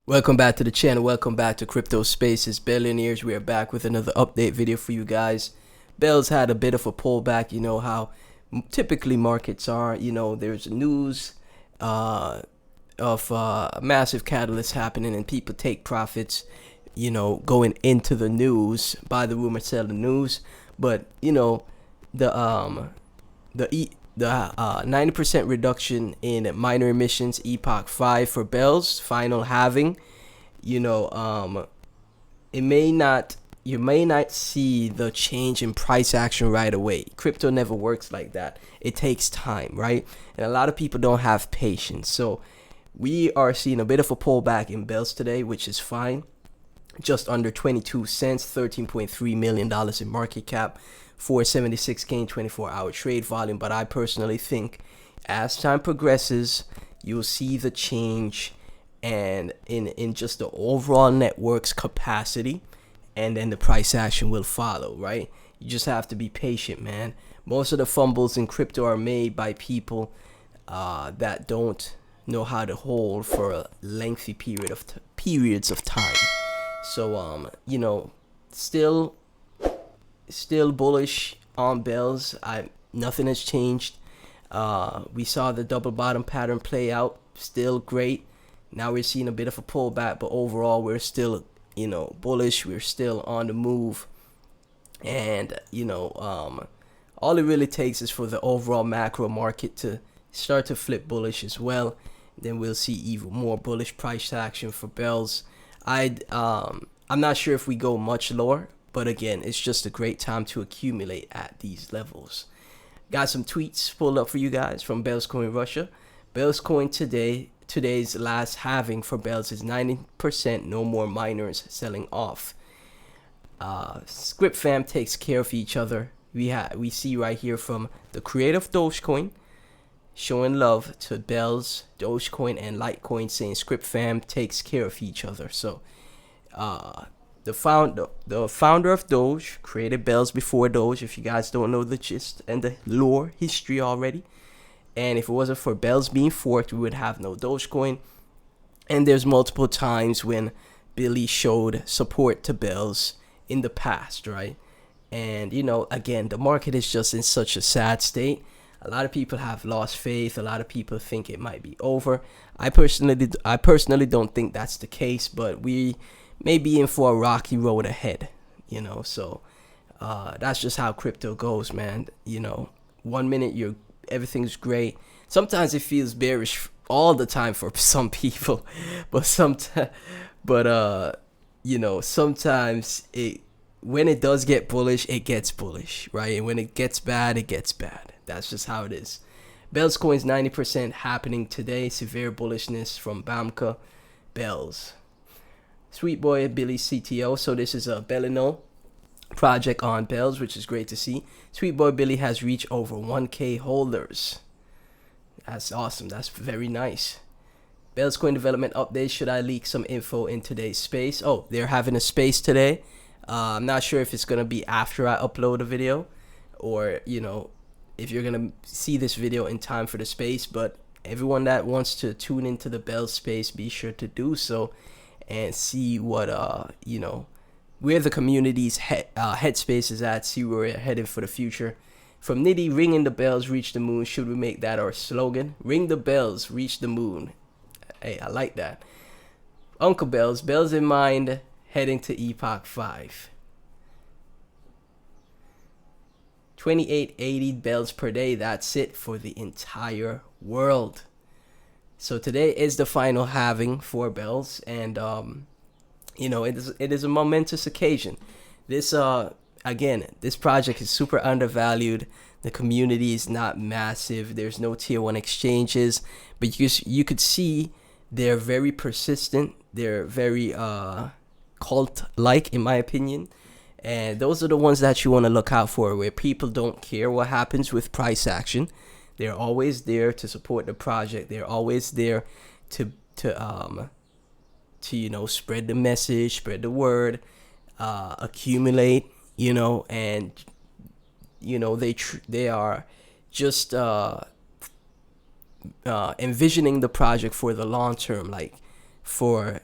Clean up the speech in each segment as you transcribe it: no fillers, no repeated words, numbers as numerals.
Welcome back to the channel. Welcome back to Crypto Spaces Billionaires. We are back with another update video for you guys. Bell's had a bit of a pullback. You know how typically markets are. You know, there's news of massive catalysts happening and people take profits, you know, going into the news, buy the rumor, sell the news. But, you know, the 90% reduction in minor emissions epoch 5 for Bell's final halving, you know, you may not see the change in price action right away. Crypto never works like that. It takes time, right? And a lot of people don't have patience. So we are seeing a bit of a pullback in Bell's today, which is fine. Just under 22 cents, $13.3 million in market cap, 476K in 24-hour trade volume. But I personally think as time progresses, you'll see the change and in just the overall network's capacity, and then the price action will follow, right? You just have to be patient, man. Most of the fumbles in crypto are made by people that don't know how to hold for a lengthy periods of time. So you know, still bullish on Bells. Nothing has changed. We saw the double bottom pattern play out, still great. Now we're seeing a bit of a pullback, but overall we're still, you know, bullish. We're still on the move, and you know, all it really takes is for the overall macro market to start to flip bullish as well. Then we'll see even more bullish price action for Bells. I'm not sure if we go much lower, but again, it's just a great time to accumulate at these levels. Got some tweets pulled up for you guys from Bells Coin Russia. Bells Coin today's last halving for Bells is 90%. No more miners selling off. Script fam takes care of each other. We see right here from the creator of Dogecoin showing love to Bells, Dogecoin, and Litecoin, saying Script fam takes care of each other. So the founder of Doge created Bells before Doge, if you guys don't know the gist and the lore history already. And if it wasn't for Bells being forked, we would have no Dogecoin. And there's multiple times when Billy showed support to Bells in the past, right? And you know, again, the market is just in such a sad state. A lot of people have lost faith. A lot of people think it might be over. I personally don't think that's the case, but we may be in for a rocky road ahead, you know. So that's just how crypto goes, man. You know, 1 minute everything's great. Sometimes it feels bearish all the time for some people, but you know, sometimes when it does get bullish, it gets bullish, right? And when it gets bad, it gets bad. That's just how it is. Bells coins 90% happening today. Severe bullishness from Bamka. Bells. Sweet boy Billy CTO. So this is a Bellino project on Bells, which is great to see. Sweet boy Billy has reached over 1K holders. That's awesome. That's very nice. Bells coin development update. Should I leak some info in today's space? Oh, they're having a space today. I'm not sure if it's gonna be after I upload a video, or you know, if you're gonna see this video in time for the space. But everyone that wants to tune into the Bells space, be sure to do so and see what you know, where the community's headspace is at. See where we're headed for the future. From Nitty, ringing the bells, reach the moon. Should we make that our slogan? Ring the bells, reach the moon. Hey, I like that. Uncle Bells, bells in mind, heading to epoch 5. 2880 bells per day. That's it for the entire world. So today is the final halving for Bells, and you know, it is a momentous occasion. This again, this project is super undervalued. The community is not massive. There's no tier 1 exchanges, but you could see they're very persistent. They're very cult-like, in my opinion. And those are the ones that you want to look out for, where people don't care what happens with price action. They're always there to support the project. They're always there to you know, spread the message, spread the word, accumulate, you know, and you know, they are just envisioning the project for the long term, like for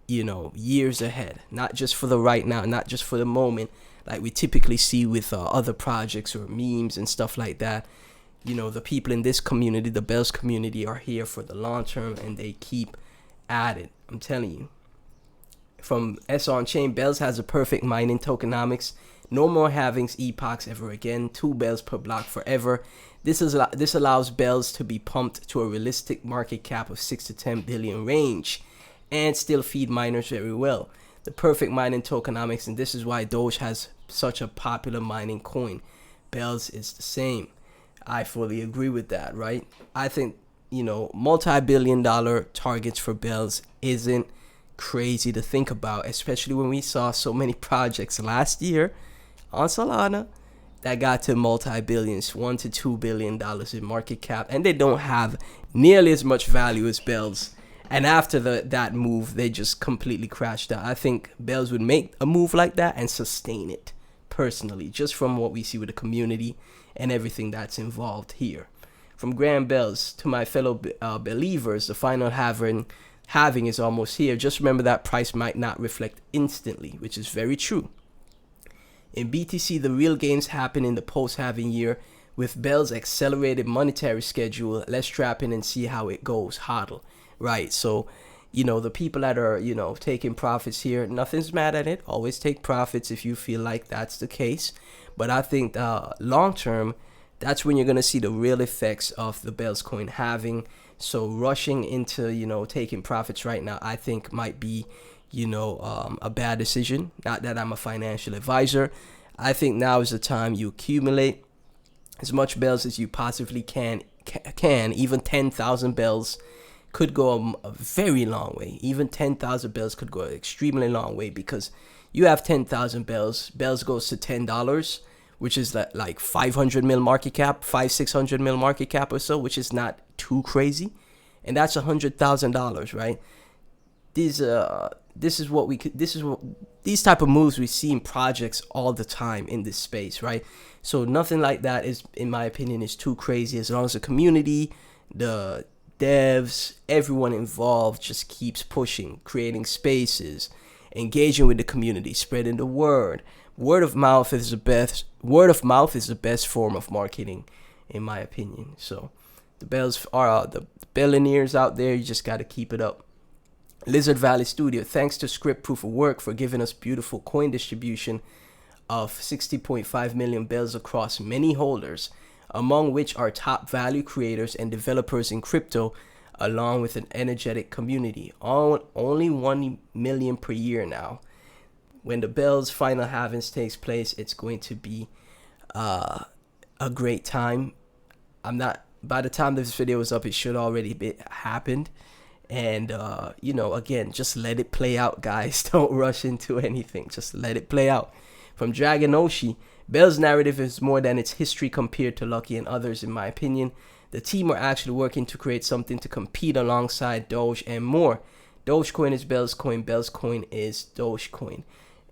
years ahead, not just for the right now, not just for the moment, like we typically see with other projects or memes and stuff like that. The people in this community, the Bells community, are here for the long term, and they keep at it. I'm telling you. From S on chain, Bells has a perfect mining tokenomics. No more halvings, epochs ever again. 2 bells per block forever. This allows Bells to be pumped to a realistic market cap of 6 to 10 billion range, and still feed miners very well. The perfect mining tokenomics, and this is why Doge has such a popular mining coin. Bells is the same. I fully agree with that, right? I think, multi-billion-dollar targets for Bells isn't crazy to think about, especially when we saw so many projects last year on Solana that got to multi-billions, $1 to $2 billion in market cap, and they don't have nearly as much value as Bells. And after that move, they just completely crashed out. I think Bells would make a move like that and sustain it, personally, just from what we see with the community and everything that's involved here. From Grand Bells to my fellow believers, the final halving is almost here. Just remember that price might not reflect instantly, which is very true. In BTC, the real gains happen in the post-halving year, with Bells' accelerated monetary schedule. Let's trap in and see how it goes. Hodl. Right, so, the people that are, taking profits here, nothing's mad at it. Always take profits if you feel like that's the case. But I think long term, that's when you're going to see the real effects of the Bells coin halving. So rushing into, taking profits right now, I think might be, a bad decision. Not that I'm a financial advisor. I think now is the time you accumulate as much Bells as you possibly can. Even 10,000 Bells could go a very long way. Even 10,000 Bells could go an extremely long way, because you have 10,000 Bells. Bells goes to $10, which is like 500 mil market cap, 600 mil market cap or so, which is not too crazy, and that's $100,000, right? These type of moves we see in projects all the time in this space, right? So nothing like that is, in my opinion, is too crazy, as long as the community, the devs, everyone involved just keeps pushing, creating spaces, engaging with the community, spreading the word. Word of mouth is the best form of marketing, in my opinion. So the Bells are the Millionaires out there. You just got to keep it up. Lizard Valley Studio, thanks to Script Proof of Work for giving us beautiful coin distribution of 60.5 million Bells across many holders, among which are top value creators and developers in crypto, along with an energetic community. Only 1 million per year now. When the Bells final halvings takes place, it's going to be a great time. By the time this video is up, it should already be happened. And again, just let it play out, guys. Don't rush into anything. Just let it play out. From Dragon Oshi, Bells' narrative is more than its history compared to Lucky and others, in my opinion. The team are actually working to create something to compete alongside Doge and more. Dogecoin is Bells coin, Bells coin is Dogecoin.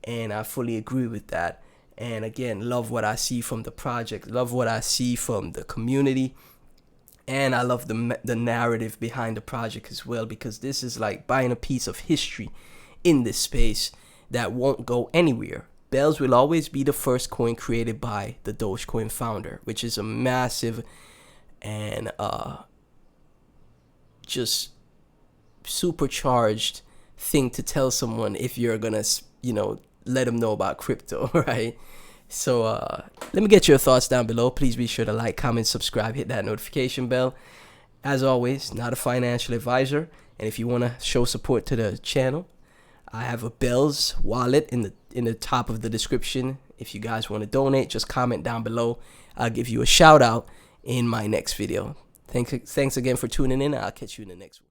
And I fully agree with that. And again, love what I see from the project, love what I see from the community. And I love the narrative behind the project as well, because this is like buying a piece of history in this space that won't go anywhere. Bells will always be the first coin created by the Dogecoin founder, which is a massive and just supercharged thing to tell someone if you're gonna, let them know about crypto, right? So let me get your thoughts down below. Please be sure to like, comment, subscribe, hit that notification bell. As always, not a financial advisor, and if you want to show support to the channel, I have a Bells wallet in the top of the description. If you guys want to donate, just comment down below. I'll give you a shout out in my next video. Thanks again for tuning in. I'll catch you in the next one.